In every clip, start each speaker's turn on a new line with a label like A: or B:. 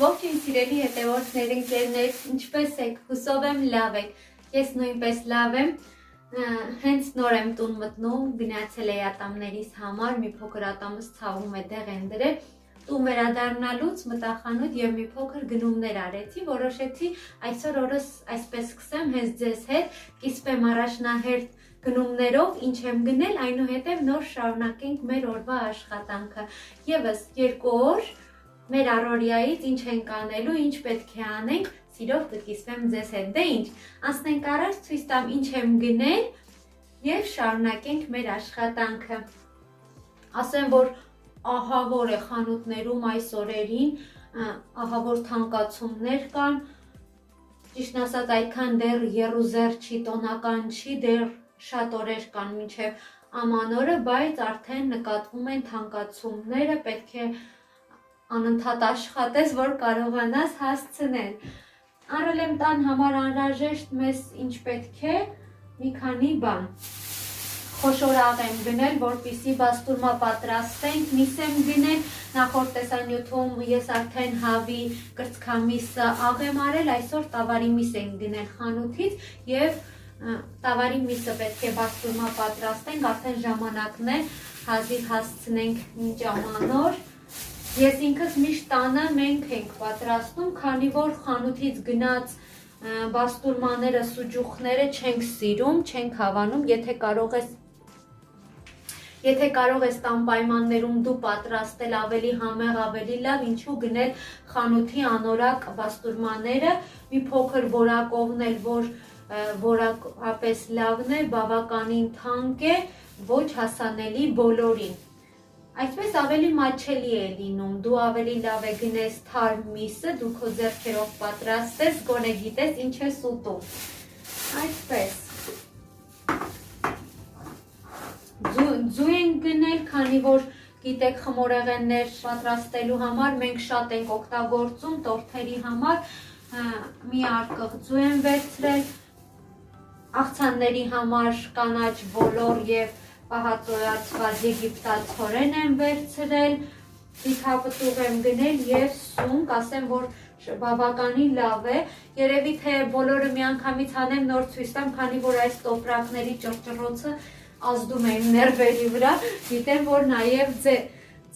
A: Ողջույն սիրելի հետևորդներ, ընկերներ, ինչպե՞ս եք, հուսով եմ լավ եք, ես նույնպես լավ եմ, հենց նոր եմ տուն մտնում, գնացել էի ատամներիս համար, մի փոքր ատամս ցավում է դեղ են դրել, տուն վերադառնալուց մտա խանութ եւ մի փոքր գնումներ արեցի, որոշեցի այսօր օրս այսպես սկսեմ հենց ձեզ հետ, կիսվեմ առաջնահերթ գնումներով, ինչ եմ գնել, այնուհետև նոր շարունակենք մեր օրվա աշխատանքը, եւս 2 օր մեր առօրյայից ինչ ենք անելու, ինչ պետք է անենք, սիրով կկիսվեմ ձեզ հետ, դե ինչ, անցնենք առաջ, ցույց տամ ինչ եմ գնել եւ շարունակենք մեր աշխատանքը, ասեմ, որ ահավոր է խանութներում այս օրերին, ահավոր թանկացումներ կան, ճիշտն ասած այդքան դեռ եռուզեռ չի, տոնական չի, դեռ շատ օրեր կան մինչև ամանորը, բայց արդեն նկատվում են թանկացումները, պետք է անընդհատ աշխատես, որ կարողանաս հասցնել։ Առել եմ տան համար անհրաժեշտ մեզ ինչ պետք է, մի քանի բան։ Խոշորաղ եմ գնել, որպեսզի բաստուրմա պատրաստենք, միս եմ գնել, նախորդ տեսանյութում ես արդեն հավի կրծքամիսը աղ եմ արել, այսօր տավարի միս ենք գնել խանութից եւ տավարի միսը պետք է բաստուրմա պատրաստենք, արդեն ժամանակն է, հազիվ հասցնենք մինչ ամանոր։ Ես ինքս միշտ տանը մենք ենք պատրաստում, քանի որ խանութից գնած բաստուրմաները, սուջուխները չենք սիրում, չենք հավանում, եթե կարող ես տան պայմաններում դու պատրաստել ավելի համեղ, ավելի լավ, ինչու գնել խանութի անորակ բաստուրմաները, մի փոքր որակովն էլ, որ որակապես լավն է, բավականին թանկ է, ոչ հասանելի բոլորին։ Այսպես ավելի մատչելի է լինում, դու ավելի լավ է գնես թարմ միսը, դու քո ձեռքերով պատրաստես, գոնե գիտես ինչ ես ուտում։ Այսպես։ Ձու ենք գնել, քանի որ գիտեք խմորեղեններ պատրաստելու համար մենք շատ ենք օգտագործում տորթերի համար, մի արկղ ձու եմ վերցրել, աղցանների համար կանաչ ոլոր եւ պահածոյացված եգիպտացորեն եմ վերցրել, ձիթապտուղ եմ գնել եւ սունկ, ասեմ, որ բավականին լավ է, երևի թե բոլորը միանգամից անեմ նոր ցույց տամ, քանի որ այս տոպրակների ճռճռոցը ազդում է իմ ներվերի վրա, գիտեմ, որ նաեւ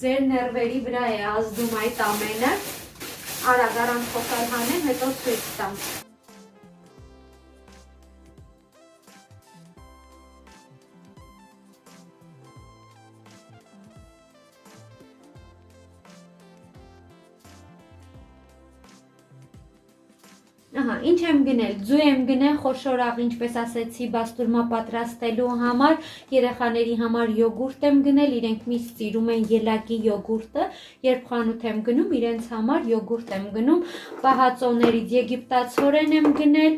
A: ձեր ներվերի վրա է ազդում այդ ամենը, արագ առանց խոսալ հանեմ, հետո ցույց տամ։ Ահա, ինչ եմ գնել, ձու եմ գնել, խոշորաղ, ինչպես ասեցի, բաստուրմա պատրաստելու համար, երեխաների համար յոգուրտ եմ գնել, իրենք միշտ սիրում են ելակի յոգուրտը, երբ խանութ եմ գնում, իրենց համար յոգուրտ եմ գնում, պահածոներից եգիպտացորեն եմ գնել,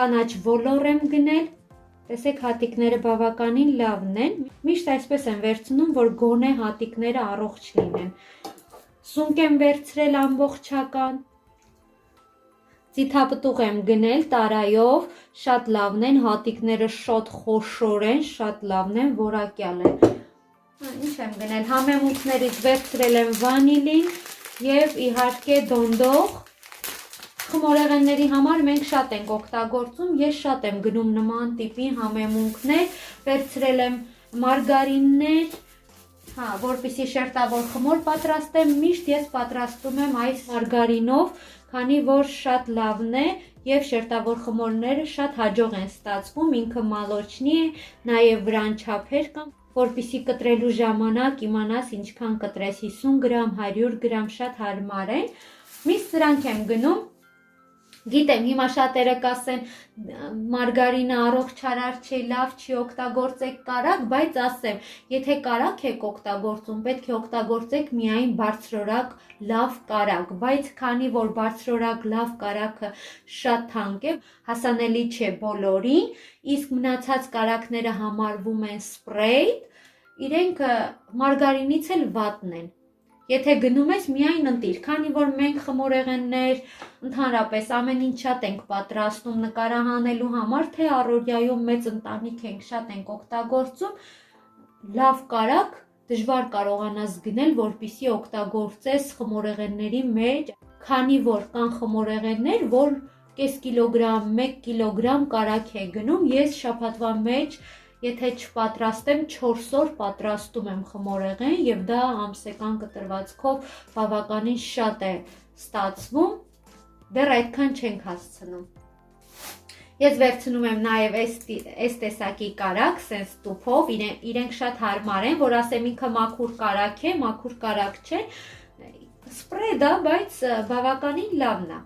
A: կանաչ ոլոր եմ գնել, տեսեք հատիկները բավականին լավն են, միշտ այսպես եմ վերցնում, որ գոնե հատիկները առողջ լինեն, սունկ եմ վերցրել ամբողջական, Ձիթապտուղ եմ գնել տարայով, շատ լավն են, հատիկները շատ խոշոր են, շատ լավն են, որակյալ են։ Ինչ եմ գնել, համեմունքներից վերցրել եմ վանիլին եւ իհարկե դոնդող։ Խմորեղենների համար մենք շատ ենք օգտագործում, ես շատ եմ գնում նման տիպի համեմունքներ, վերցրել եմ մարգարիններ, որպեսզի շերտավոր խմոր պատրաստեմ, միշտ ես պատրաստում եմ այս մարգարինով, քանի որ շատ լավն է եւ շերտավոր խմորները շատ հաջող են ստացվում, ինքը մալոչնի է, նաեւ վրան չափեր կան, որպեսզի կտրելու ժամանակ իմանաս ինչքան կտրես, 50 գրամ, 100 գրամ, շատ հարմար են, միշտ սրանք եմ գնում, գիտեմ, հիմա շատերը կասեն մարգարինը առողջարար չէ, լավ չի, օգտագործեք կարագ, բայց ասեմ, եթե կարագ եք օգտագործում, պետք է օգտագործեք միայն բարձրորակ լավ կարագ, բայց քանի որ բարձրորակ լավ կարագը շատ թանկ է, հասանելի չէ բոլորին, իսկ մնացած կարագները համարվում են սպրեյ, իրենք մարգարինից էլ վատն են։ Եթե գնում ես միայն ընտիր, քանի որ մենք խմորեղեններ, ընդհանրապես ամեն ինչ շատ ենք պատրաստում նկարահանելու համար, թե առօրյայում մեծ ընտանիք ենք, շատ ենք օգտագործում, լավ կարագ դժվար կարողանաս գնել, որպեսզի օգտագործես խմորեղենների մեջ, քանի որ կան խմորեղեններ, որ կես կիլոգրամ, 1 կիլոգրամ կարագ է գնում, ես շաբաթվա մեջ եթե չպատրաստեմ 4 օր պատրաստում եմ խմորեղեն եւ դա ամսական կտրվածքով բավականին շատ է ստացվում, դեռ այդքան չենք հասցնում։ Ես վերցնում եմ նաև այս տեսակի կարագ, սենց տուփով, իրենք շատ հարմար են, որ ասեմ ինքը մաքուր կարագ է, մաքուր կարագ չէ, սպրեյ դա, բայց բավականին լավն է։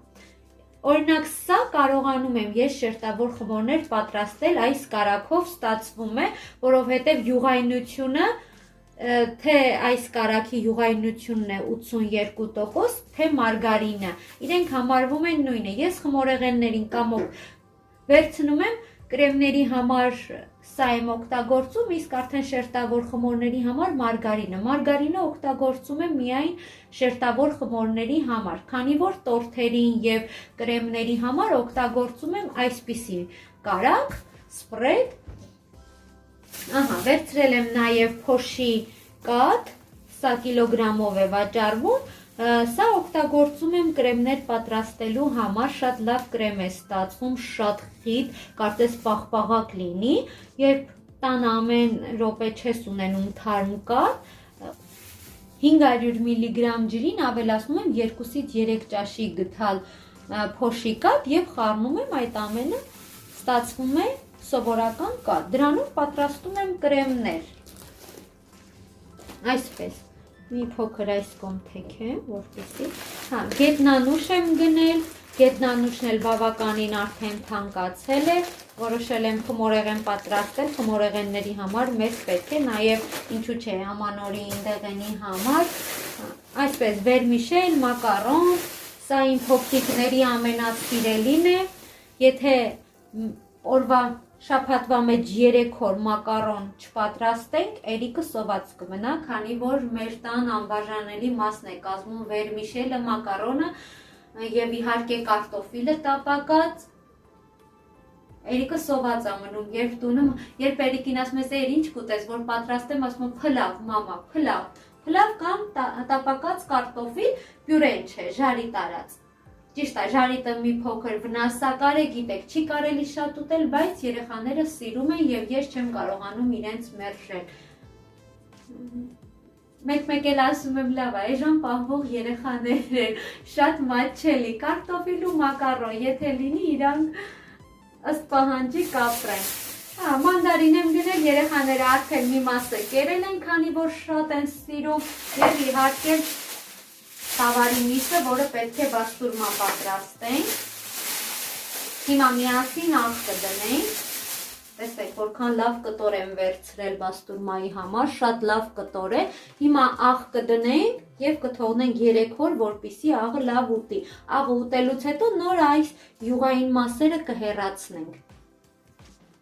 A: Օրինակ սա կարողանում եմ ես շերտավոր խմորներ պատրաստել այս կարագով ստացվում է, որովհետև յուղայնությունը, թե այս կարագի յուղայնությունն է 82%, թե մարգարինը, իրենք համարվում են նույնը, ես խմորեղեններին կամոք վերցնում եմ կրեմների համար սա եմ օգտագործում, իսկ արդեն շերտավոր խմորների համար մարգարինը օգտագործում եմ միայն շերտավոր խմորների համար, քանի որ տորթերին եւ կրեմների համար օգտագործում եմ այսպիսի կարագ, սպրեդ, վերցրել եմ նաեւ փոշի կաթ, սա կիլոգրամով է վաճառվում, սա օգտագործում եմ կրեմներ պատրաստելու համար, շատ լավ կրեմ է ստացվում, շատ խիտ, կարծես պաղպաղակ լինի, երբ տան ամեն րոպե չես ունենում թարմ կաթ, 500 միլիգրամ ջրին ավելացնում եմ 2-ից 3 ճաշի գթալ փոշի կաթ եւ խառնում եմ այդ ամենը, ստացվում է սովորական կաթ, դրանով պատրաստում եմ կրեմներ, այսպես, մի փոքր այս կողմ թեքեմ, որպեսզի, գետնանուշ եմ գնել, գետնանուշն էլ բավականին արդեն թանկացել է, որոշել եմ խմորեղեն պատրաստել, խմորեղենների համար մեզ պետք է, նաև ինչու չէ ամանորի ինդեղենի համար, այսպես վերմիշել, մակարոն, սա իմ փոքրիկների ամենասիրելին է, եթե օրվա շաբաթվա մեջ 3 օր մակարոն չպատրաստենք, երիկը սոված կմնա, քանի որ մեր տան անբաժանելի մասն է կազմում վերմիշելը, մակարոնը եւ իհարկե կարտոֆիլը տապակած, երիկը սոված է մնում, երբ երիկին ասում ես ինչ կուտես, որ պատրաստեմ, ասում եմ փլավ, մամա, փլավ կամ տապակած կարտոֆիլ, պյուրեն չէ, ժարի տարած։ Ճիշտ է, ժարիտը մի փոքր վնասակար է, գիտեք, չի կարելի շատ ուտել, բայց երեխաները սիրում են եւ ես չեմ կարողանում իրենց մերժել։ Մեկ էլ ասում եմ լավ, այժմ պահվող երեխաներ են, շատ մատչելի, կարտոֆիլ ու մակարոն, եթե լինի իրանք ըստ պահանջի կապրեն։ Մանդարին եմ գնել, երեխաները արդեն մի մասը կերել են, քանի որ շատ են սիրում եւ իհարկե Տավարի միսը, որը պետք է բաստուրմա պատրաստենք, հիմա միասին աղ կդնենք, տեսեք, որքան լավ կտոր եմ վերցրել բաստուրմայի համար, շատ լավ կտոր է, հիմա աղ կդնենք և կթողնենք 3 օր, որպեսզի աղը լավ ուտի, աղը ուտելուց հետո նոր այս յուղային մասերը կհեռացնենք։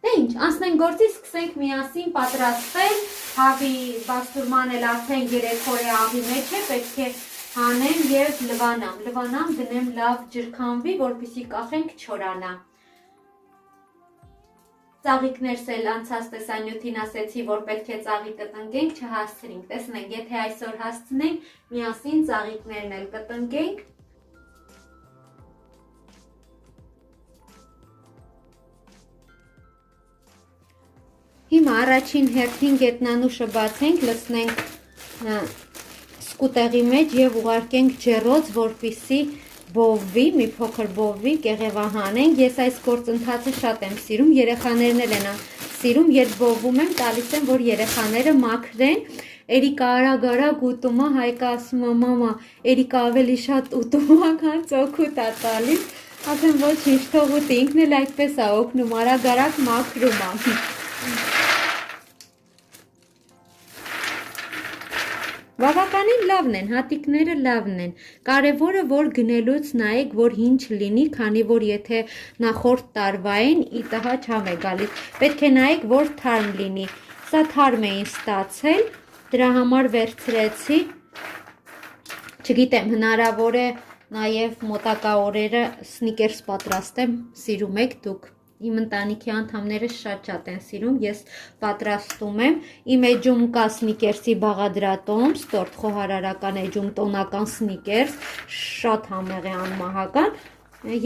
A: Դե ինչ, անցնենք գործի, սկսենք միասին պատրաստել, հավի բաստուրման էլ արդեն 3 օրի աղի մեջ է, պետք է հանեմ և լվանամ դնեմ լավ ջրքանվի, որպեսզի կախենք չորանա։ Ծաղիկներս էլ անցած տեսանյութին ասեցի, որ պետք է ծաղիկը տնկենք, չհասցրինք, տեսնենք, եթե այսօր հասցնենք, միասին ծաղիկներն էլ կտնկենք։ Հիմա առաջին հերթին գետնանուշը բացենք, լցնենք սկուտեղի մեջ և ուղարկենք ջեռոց, որպեսզի բովվի, մի փոքր բովվի, կեղևահանենք, ես այս գործընթացը շատ եմ սիրում, երեխաներն էլ են սիրում, երբ բովվում եմ, տալիս եմ, որ երեխաները մաքրեն, Էրիկա արագ ուտում է, Հայկը ասում է, մամա, Էրիկա ավելի շատ ուտում է, քան օգուտ է տալիս, ասեմ ոչինչ, թող ուտի, ինքն էլ այդպես է օգնում, արագ մաքրում է։ Բավականին լավն են, հատիկները լավն են, կարևորը որ գնելուց նայեք, որ հին չլինի, քանի որ եթե նախորդ տարվա են, ի տհա չավ է գալիս, պետք է նայեք, որ թարմ լինի, սա թարմ էին ստացել, դրա համար վերցրեցի, չգիտեմ, հնարավոր է նաև մոտակա օրերը սնիկերս պատրաստեմ, սիրում եք դուք, Իմ ընտանիքի անդամները շատ են սիրում, ես պատրաստում եմ, իմ էջում կա սնիկերսի բաղադրատոմս, տորտ խոհարարական էջում տոնական սնիկերս, շատ համեղ է անմահական,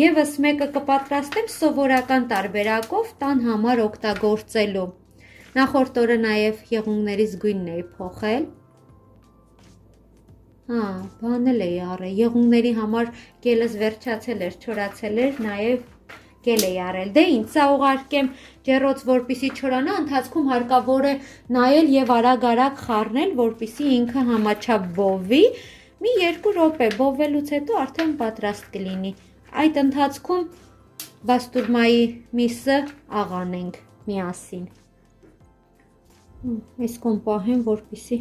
A: եվս մեկը կպատրաստեմ սովորական տարբերակով տան համար օգտագործելու, նախորդ օրը նաև եղունգներից գույնն էի փոխել, բանել էի առել, եղունգների համար կելս վերջացել էր, չորացել էր, նաև գել էի արել, դե ինձ սա ուղարկեմ ջեռոց, որպիսի չորանա, ընթացքում հարկավոր է նայել եւ արագ խառնել, որպիսի ինքը համաչափ բովվի, մի 2 րոպե բովվելուց հետո արդեն պատրաստ կլինի, այդ ընթացքում բաստուրմայի միսը աղանենք միասին, այս կոն պահեմ, որպիսի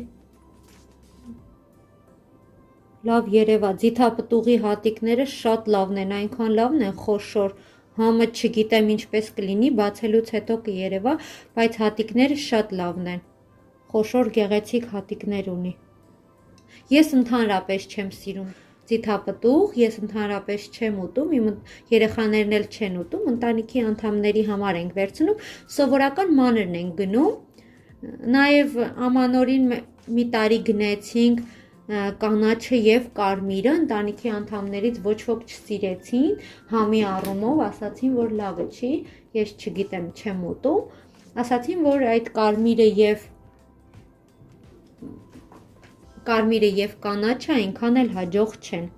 A: լավ երևա, ձիթապտուղի հատիկները շատ լավն են, այնքան լավն են խոշոր, համը չգիտեմ ինչպես կլինի, բացելուց հետո կերևա, բայց հատիկները շատ լավն են, խոշոր գեղեցիկ հատիկներ ունի, ես ընդհանրապես չեմ սիրում ձիթապտուղ, ես ընդհանրապես չեմ ուտում, իմ երեխաներն էլ չեն ուտում, ընտանիքի անդամների համար ենք վերցնում, սովորական մանրն ենք գնում, նաև ամանորին մի տարի գնեցինք կանաչը եւ կարմիրը ընտանիքի անդամներից ոչ ոք չսիրեցին, համի առումով ասացին, որ լավը չի, ես չգիտեմ, չեմ ուտում, ասացին, որ այդ կարմիրը եւ կանաչը այնքան էլ հաջող չեն։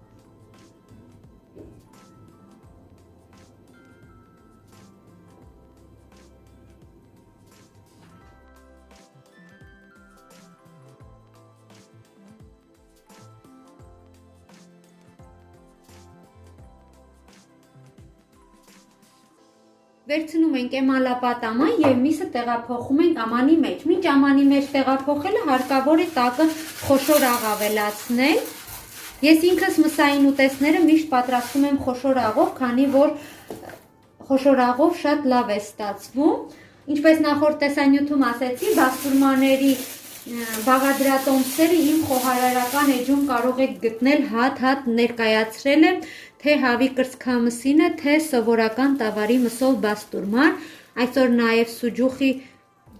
A: Վերցնում ենք էմալապատ աման եւ միսը տեղափոխում ենք ամանի մեջ։ Մինչ ամանի մեջ տեղափոխելը հարկավոր է տակը խոշոր աղ ավելացնել։ Ես ինքս մսային ուտեստները միշտ պատրաստում եմ խոշոր աղով, քանի որ խոշոր աղով շատ լավ է ստացվում։ Ինչպես նախորդ տեսանյութում ասեցի, բաստուրմաների բաղադրատոմսերը իմ խոհարարական էջում կարող եք գտնել հատ ներկայացրել եմ թե հավի կրծքամսինը, թե սովորական տավարի մսով բաստուրման, այսօր նաև սուջուխի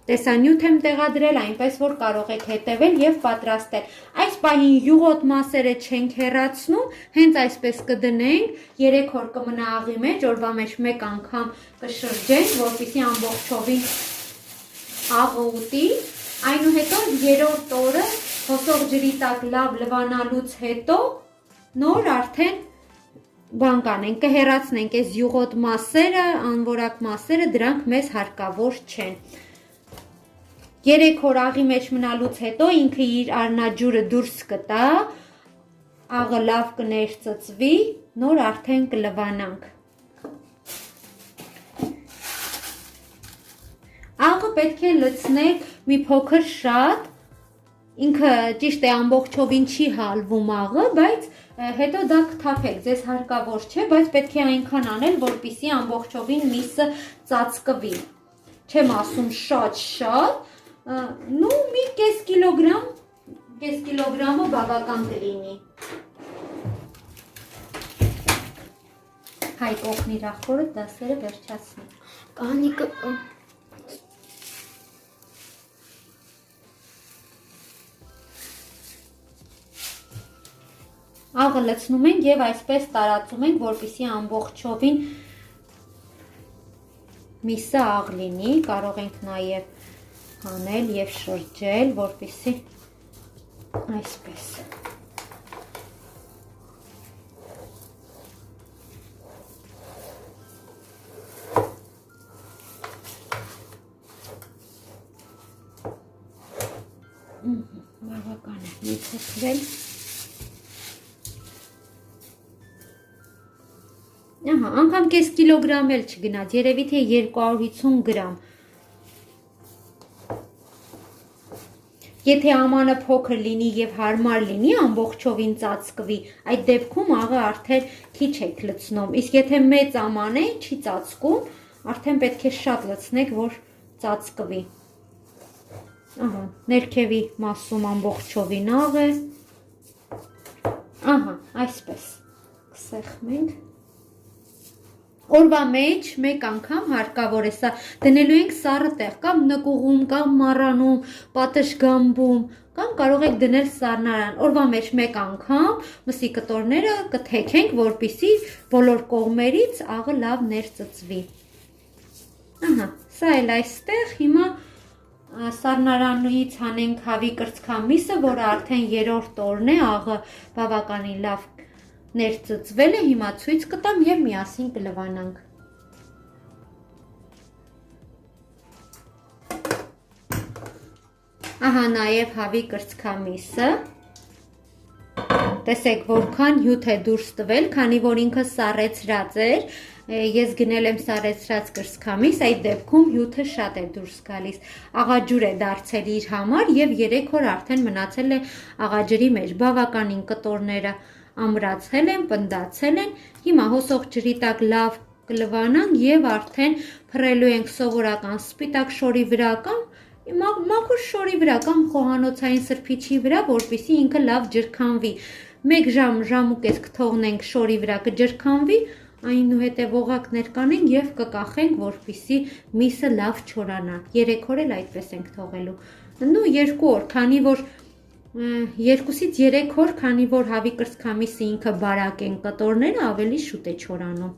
A: տեսանյութ եմ տեղադրել, այնպես որ կարող եք հետևել եւ պատրաստել։ Այս պահին յուղոտ մասերը չենք հեռացնում, հենց այսպես կդնենք, 3 օր կմնա աղի մեջ, օրվա մեջ 1 անգամ կշրջենք, որպեսզի ամբողջովին աղը ուտի, այնուհետո 3-րդ օրը հոսող ջրի տակ լավ լվանալուց հետո նոր արդեն բան կանենք, կհեռացնենք այս յուղոտ մասերը, անորակ մասերը, դրանք մեզ հարկավոր չեն։ 3 օր աղի մեջ մնալուց հետո ինքը իր արնաջուրը դուրս կտա, աղը լավ կներծծվի, նոր արդեն կլվանանք։ Աղը պետք է լցնել մի փոքր շատ, ինքը ճիշտ է ամբողջովին չի հալվում աղը, բայց հետո դա կթափեք, ձեզ հարկավոր չէ, բայց պետք է այնքան անել, որպեսզի ամբողջովին միսը ծածկվի։ Չեմ ասում շատ, նու մի կես կիլոգրամը բավական կլինի։ Հայկ օգնիր ախորը դասերը վերջացնի։ Կանիկը աղը լցնում ենք եւ այսպես տարածում ենք, որպեսզի ամբողջովին միսը աղ լինի, կարող ենք նաեւ հանել եւ շրջել, որպեսզի այսպես։ Բավական է, մի փոքրել։ Ահա, անգամ կես կիլոգրամ էլ չգնաց, երևի թե 250 գրամ։ Եթե ամանը փոքր լինի եւ հարմար լինի, ամբողջովին ծածկվի, այդ դեպքում աղը արդեն քիչ եք լցնում, իսկ եթե մեծ աման է, չի ծածկում, արդեն պետք է շատ լցնեք, որ ծածկվի։ Ահա, ներքևի մասում ամբողջովին աղ է։ Ահա, այսպես կսեղմենք։ Օրվա մեջ մեկ անգամ հարկավոր է սա դնելու ենք սառը տեղ կամ նկուղում կամ մառանում, պատշգամբում կամ կարող եք դնել սառնարան։ Օրվա մեջ մեկ անգամ մսի կտորները կթեքենք, որպեսզի բոլոր կողմերից աղը լավ ներծծվի։ Ահա, սա էլ այստեղ հիմա սառնարանից հանենք հավի կրծքամիսը, որը արդեն 3-րդ օրն է, աղը բավականին լավ ներծծվել է, հիմա ցույց կտամ եւ միասին կլվանանք։ Ահա նաեւ հավի կրծքամիսը։ Տեսեք որքան հյութ է դուրս տվել, քանի որ ինքը սառեցրած էր, ես գնել եմ սառեցրած կրծքամիս, այդ դեպքում հյութը շատ է դուրս գալիս։ Աղաջուր է դարձել իր համար եւ 3 օր արդեն մնացել է աղաջրի մեջ, բավականին կտորները ամրացել են, պնդացել են, հիմա հոսող ջրի տակ լավ կլվանան եւ արդեն փռելու ենք սովորական սպիտակ շորի վրա կամ մաքուր շորի վրա կամ խոհանոցային սրբիչի վրա, որպեսզի ինքը լավ ջրքանվի։ 1 ժամ, ժամ ու կես կթողնենք շորի վրա կջրքանվի, այնուհետև օղակներ կանենք եւ կկախենք, որպեսզի միսը լավ չորանա։ 3 օր էլ այդպես ենք թողելու։ Նու 2 օր, քանի որ 2-ից 3 օր, քանի որ հավի կրծքամիսը ինքը բարակ են կտորները, ավելի շուտ է չորանում։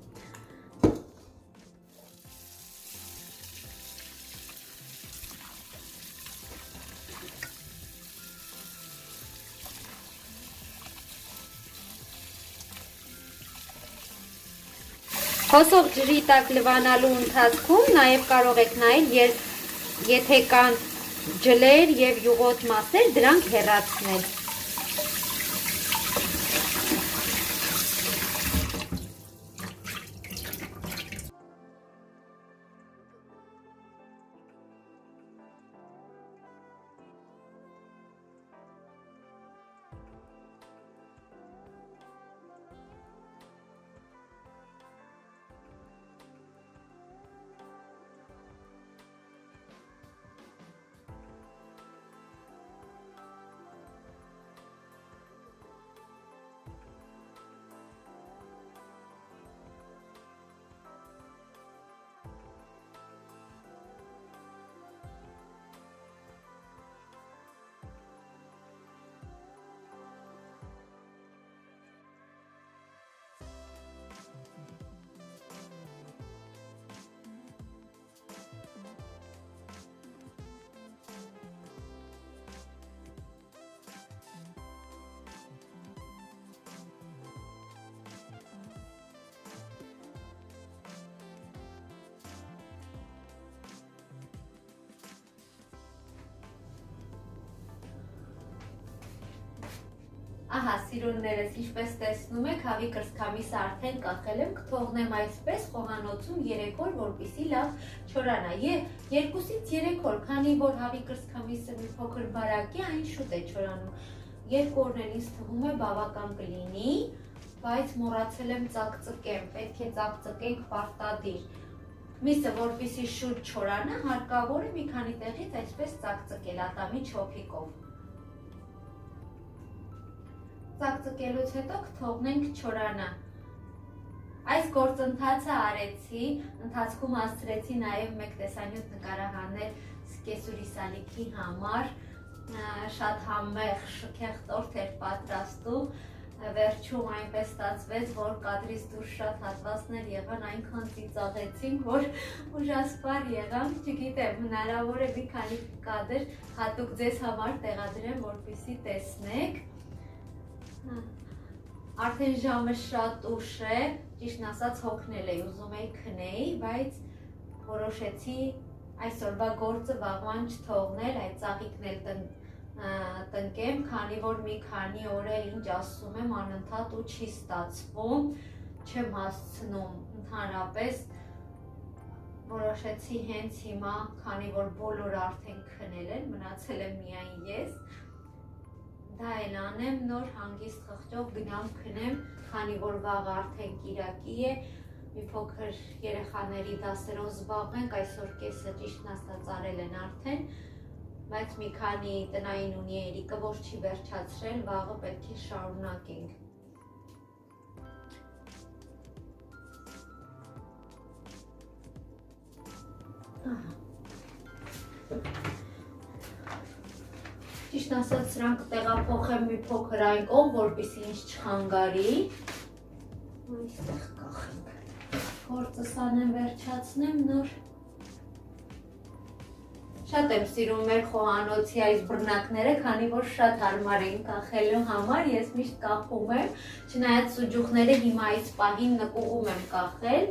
A: Հոսող ջրի տակ լվանալու ընթացքում նաև կարող եք նայել, եթե կան ջլեր եւ յուղոտ մասեր, դրանք հեռացնել։ Ահա, սիրուններս, ինչպես տեսնում եք, հավի կրծքամիսը արդեն կախել եմ, կթողնեմ այսպես խոհանոցում 3 օր, որպեսզի լավ չորանա։ Եվ 2-ից 3 օր, քանի որ հավի կրծքամիսը մի փոքր բարակ է, այն շուտ է չորանում։ 2 օրն էլ ինձ թվում է բավական կլինի, բայց մոռացել եմ ծակծկեմ, պետք է ծակծկենք պարտադիր։ Միսը, որպեսզի շուտ չորանա, հարկավոր է մի քանի տեղից այսպես ծակծկել ատամի չոփիկով։ Ծակծկելուց հետո կթողնենք չորանա։ Այս գործընթացը արեցի, ընթացքում հասցրեցի նաև մեկ տեսանյութ նկարահանել կեսուրի սալիկի համար, շատ համեղ շքեղ տորթ էր պատրաստում, վերջում այնպես ստացվեց, որ կադրից դուրս շատ հատվածներ եղան, այնքան ծիծաղեցին, որ ուժասպառ եղանք, չգիտեմ, հնարավոր է մի քանի կադր հատուկ ձեզ համար տեղադրեմ, որպեսզի տեսնեք։ Արդեն ժամը շատ ուշ է, ճիշտն ասած հոգնել էի, ուզում էի քնեի, բայց որոշեցի այսօրվա գործը վաղվան չթողնել, այդ ծաղիկն էլ տնկեմ, քանի որ մի քանի օր է ինչ ասում եմ, անընդհատ ու չի ստացվում, չեմ հասցնում ընդհանրապես, որոշեցի հենց հիմա, քանի որ բոլորը արդեն քնել են, մնացել եմ միայն ես, դա էլ անեմ, նոր հանգիստ խղճով գնամ քնեմ, քանի որ վաղ արդեն կիրակի է, մի փոքր երեխաների դասերով զբաղվենք, այսօր կեսը ճիշտն ասած արել են արդեն, բայց մի քանի տնային ունի Էրիկը, որ չի վերջացրել, վաղը պետք է շարունակենք։ Ճիշտ ասած, սրանք տեղափոխեմ մի փոքր այն կողմ, որպեսզի ինձ չխանգարի։ Այստեղ կախենք։ Գործս անեմ, վերջացնեմ նոր։ Շատ եմ սիրում մեր խոհանոցի այս բռնակները, քանի որ շատ հարմար են կախելու համար, ես միշտ կախում եմ, չնայած սուջուխները հիմա այս պահին նկուղում եմ կախել,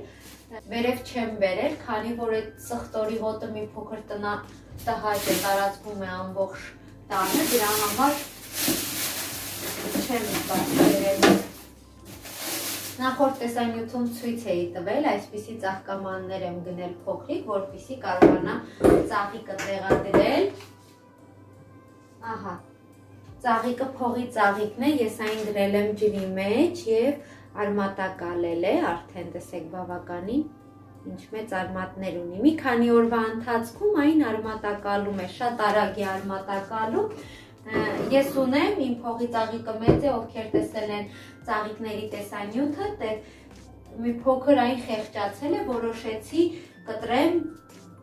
A: վերև չեմ բերել, քանի որ այդ սխտորի հոտը մի փոքր տհաճ է, տարածվում է ամբողջ տանը, դրա համար չեմ բերել։ Նախորդ տեսանյութում ցույց էի տվել, այսպիսի ծաղկամաններ եմ գնել փոքրիկ, որպեսզի կարողանա ծաղիկը տեղադրել։ Ահա, ծաղիկը փողի ծաղիկն է, ես այն դրել եմ ջրի մեջ եւ արմատակալել է, արդեն տեսեք բավականին ինչ մեծ արմատներ ունի։ Մի քանի օրվա ընթացքում այն արմատակալում է, շատ արագ է արմատակալում։ Ես ունեմ, իմ փողի ծաղիկը մեծ է, ովքեր տեսել են ծաղիկների տեսանյութը, մի փոքր այն խեղճացել է, որոշեցի կտրեմ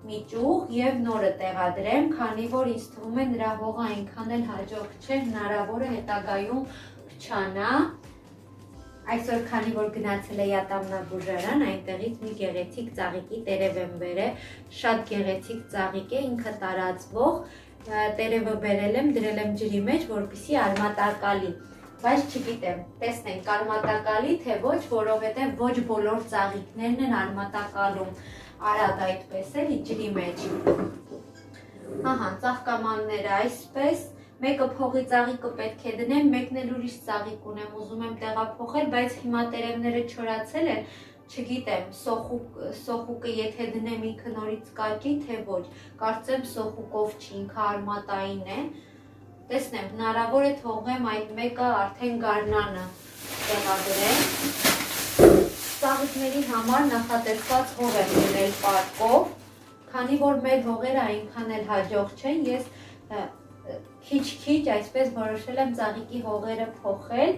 A: մի ճյուղ եւ նորը տեղադրեմ, քանի որ ինձ թվում է նրա հողը այնքան էլ հաջող չէ, հնարավոր է հետագայում փչանա։ Այսօր քանի որ գնացել էի ատամնաբուժարան, այնտեղից մի գեղեցիկ ծաղիկի տերև եմ բերել, շատ գեղեցիկ ծաղիկ է, ինքը տարածվող, տերևը բերել եմ, դրել եմ ջրի մեջ, որպեսզի արմատակալի, բայց չգիտեմ, տեսնենք արմատակալի թե ոչ, որովհետև ոչ բոլոր ծաղիկներն են արմատակալում արագ այդպես էլի ջրի մեջ։ Ահա, ծաղկամանները այսպես, մեկը փողի ծաղիկը պետք է դնեմ, մեկն էլ ուրիշ ծաղիկ ունեմ, ուզում եմ տեղափոխել, բայց հիմա տերևները չորացել են, չգիտեմ, սոխուկը եթե դնեմ ինքը նորից կաճի, թե ոչ, կարծեմ սոխուկով չի, ինքը արմատային է, տեսնեմ, հնարավոր է թողեմ այդ մեկը արդեն գարնանը տեղադրեմ, ծաղիկների համար նախատեսված հող եմ դնել պարկով, քանի որ մեր հողերը այնքան էլ հաջող չեն, ես քիչ-քիչ այսպես որոշել եմ ծաղիկի հողերը փոխել,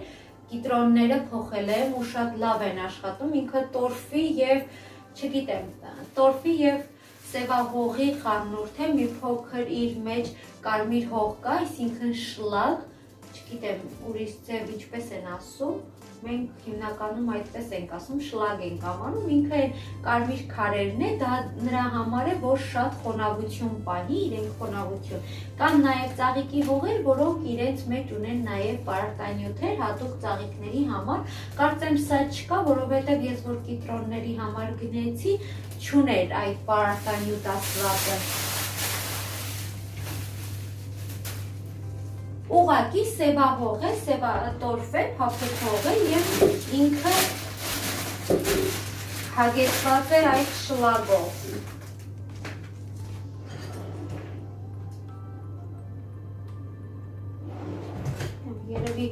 A: կիտրոնները փոխել եմ ու շատ լավ են աշխատում, ինքը տորֆի եւ, չգիտեմ, տորֆի եւ սևահողի խառնուրդ է, մի փոքր իր մեջ կարմիր հող կա, այսինքն շլակ, չգիտեմ ուրիշ ձև ինչպես են ասում, մենք հիմնականում այդպես ենք ասում, շլակ ենք անվանում, ինքը կարմիր քարերն է, դա նրա համար է, որ շատ խոնավություն պահի, իրենք խոնավություն։ Կան նաև ծաղիկի հողեր, որոնք իրենց մեջ ունեն նաև պարարտանյութեր, հատուկ ծաղիկների համար, կարծեմ սա չկա, որովհետև ես որ կիտրոնների համար գնեցի, չուներ այդ պարարտանյութ ասվածը։ Ուղղակի սևահող է, տորֆ է, փափուկ հող է եւ ինքը հագեցված է այդ շլագով։ Երևի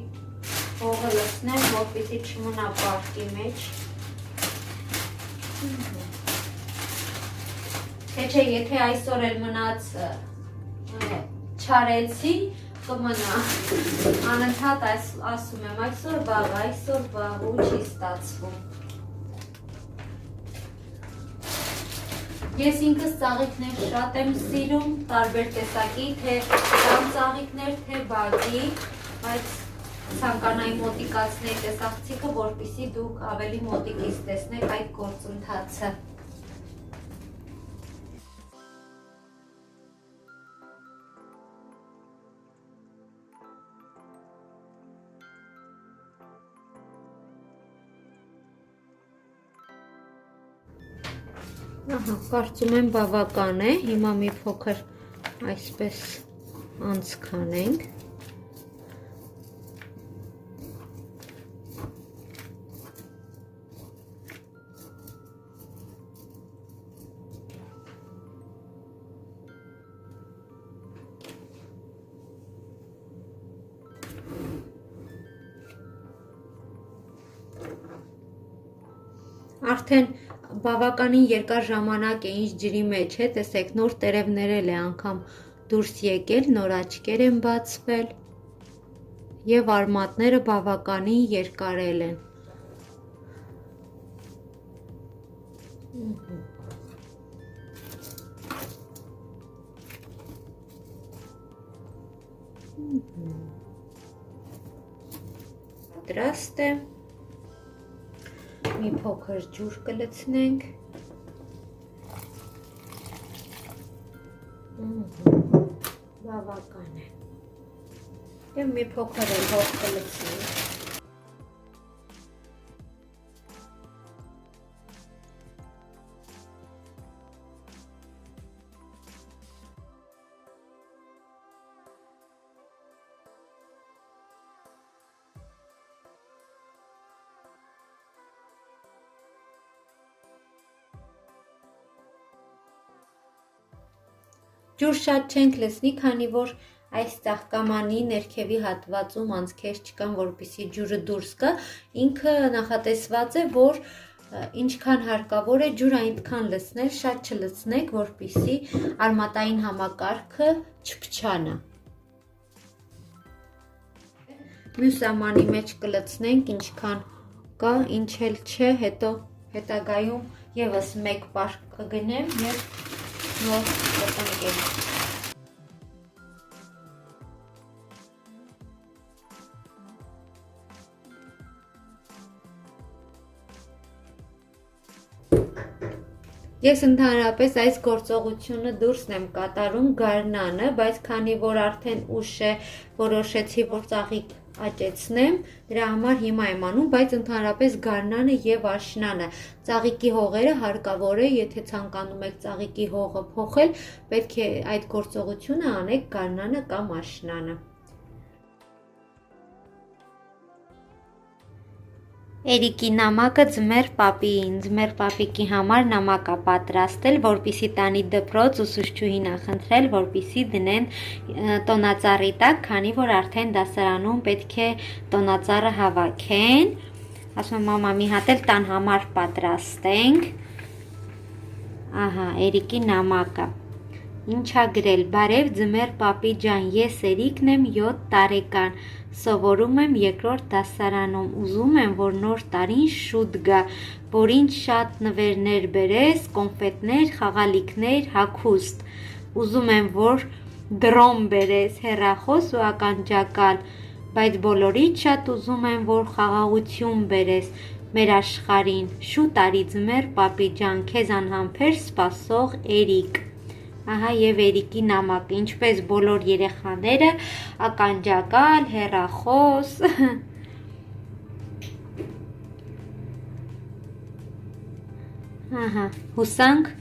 A: հողը լցնեմ, որպեսզի չմնա պարկի մեջ։ Թե եթե այսօր էլ մնաց չարեցի, կմնա, անընդհատ ասում եմ, այսօր վաղ, ու չի ստացվում։ Ես ինքս ծաղիկներ շատ եմ սիրում, տարբեր տեսակի, թե կամ ծաղիկներ, թե բակի, բայց ցանկանայի մոտիկացնել այս աղցիկը, որպեսզի դուք ավելի մոտիկից տեսնեք այդ գործընթացը։ Ահա, կարծում եմ բավական է, հիմա մի փոքր այսպես անցքանենք։ Արդեն բավականին երկար ժամանակ է ինչ ջրի մեջ է, տեսեք նոր տերևներ էլ է անգամ դուրս եկել, նոր աչքեր են բացվել եւ արմատները բավականին երկարել են։ Պատրաստ է։ Մի փոքր ջուր կլցնենք։ Բավական է։ Եվ մի փոքր էլ հող կլցնենք։ Ջուր շատ չենք լցնի, քանի որ այս ծաղկամանի ներքևի հատվածում անցքեր չկան, որպեսզի ջուրը դուրս գա, ինքը նախատեսված է, որ ինչքան հարկավոր է ջուրը այնքան լցնել, շատ չլցնեք, որպեսզի արմատային համակարգը չփչանա։ Մյուս ամանի մեջ կլցնենք ինչքան կա, ինչ էլ չէ, հետո հետագայում եւս մեկ պար կգնեմ եւ նոր կտնկեմ։ Ես ընդհանրապես այս գործողությունը դուրսն եմ կատարում գարնանը, բայց քանի որ արդեն ուշ է, որոշեցի, որ ծաղիկ աճեցնեմ, դրա համար հիմա եմ անում, բայց ընդհանրապես գարնանը եւ աշնանը։ Ծաղիկի հողերը հարկավոր է, եթե ցանկանում եք ծաղիկի հողը փոխել, պետք է այդ գործողությունը անեք գարնանը կամ աշնանը։ Էրիկի նամակը ձմեռ պապիին, ձմեռ պապիկի համար նամակ է պատրաստել, որպեսզի տանի դպրոց, ուսուցչուհին ա խնդրել, որպեսզի դնեն տոնածառի տակ, քանի որ արդեն դասարանում պետք է տոնածառը հավաքեն։ Ասում եմ մամա մի հատ էլ տան համար պատրաստենք։ Ահա, Էրիկի նամակը։ Ինչա գրել, բարև ձմեռ պապի ջան, ես Էրիկն եմ 7 տարեկան, սովորում եմ երկրորդ դասարանում, ուզում եմ, որ նոր տարին շուտ գա, որ ինձ շատ նվերներ բերես, կոնֆետներ, խաղալիքներ, հագուստ, ուզում եմ, որ դրոմ բերես, հեռախոս ու ականջակալ, բայց բոլորից շատ ուզում եմ, որ խաղաղություն բերես մեր աշխարհին, շուտ արի ձմեռ պապի ջան, քեզ անհամբեր սպասող Էրիկ։ Ահա եւ Էրիկի նամակը, ինչպես բոլոր երեխաները, ականջակալ, հեռախոս։ Ահա, հուսանք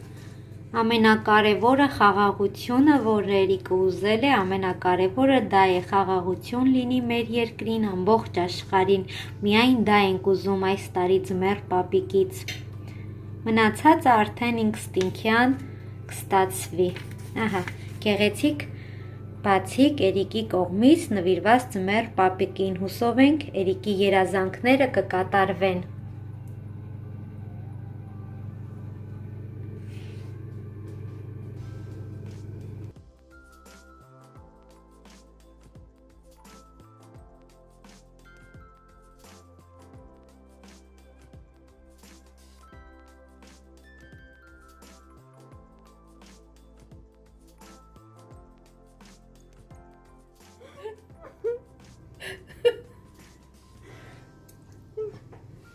A: ամենակարևորը խաղաղությունը, որ Էրիկը ուզել է, ամենակարևորը դա է, խաղաղություն լինի մեր երկրին, ամբողջ աշխարհին, միայն դա ենք ուզում այս տարի ձմեռ պապիկից։ Մնացածը արդեն ինստինկտյան կստացվի։ Ահա, գեղեցիկ բացիկ Էրիկի կողմից նվիրված ձմեռ պապիկին, հուսով ենք Էրիկի երազանքները կկատարվեն։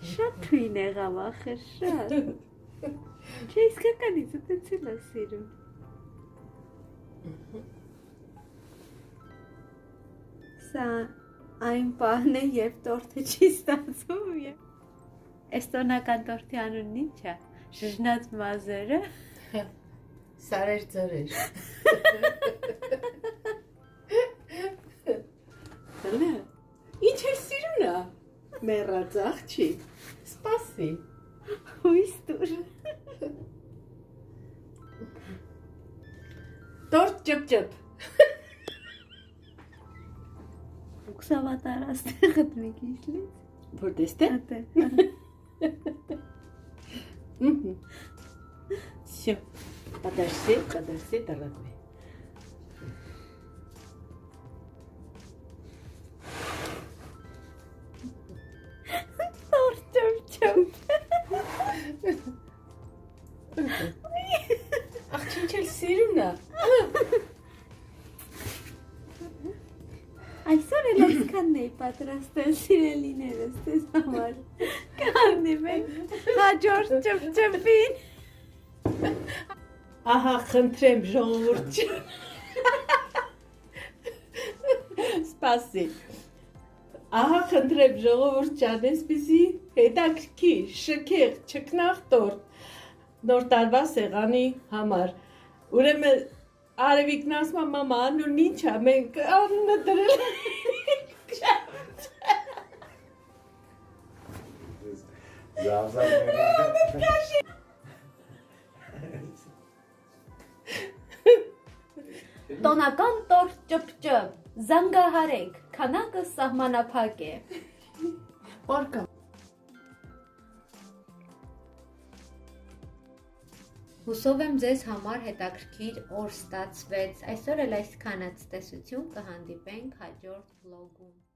A: Շատ թույն եղավ ախր, շատ։ Չէ, իսկականից այդպես էլ սիրում։ Սա այն պահն է, երբ տորթը չի ստացում եւ էստոնական տորթի անունն ինչ է։ Շշնած մազերը։
B: Սարեր ծրեր։ Հələ, ինչ էր սիրուն է։ Մեռած աղջի։ Սպասի։
A: Հույս տուր։
B: Տորտ ճպճպ։
A: Уксավատար աստեղդ մի քիչ։
B: Որտես թե։ Всё. Подожди, дорогой. Աղջի ինչ էլ սիրուն է։ պատրաստ են սիրելիներս ձեզ համար։ Կհանդիպենք հաջորդ ճպճպին։ Ահա խնդրեմ ժողովուրդ ջան։ Սպասի։ Ահա խնդրեմ ժողովուրդ ջան, այսպեսի հետաքրքիր, շքեղ, չքնաղ տորտ նոր տարվա սեղանի համար։ Ուրեմն Արևիկն ասում է մամա, անուն ինչ է, մենք անունը դրել ենք։
A: Տոնական տորտ ճպճպ, զանգահարեք, քանակը սահմանափակ է։
B: Պարկա։
A: Հուսով եմ ձեզ համար հետաքրքիր օր ստացվեց։ Այսօր էլ այսքանը ցտեսություն, կհանդիպենք հաջորդ վլոգում։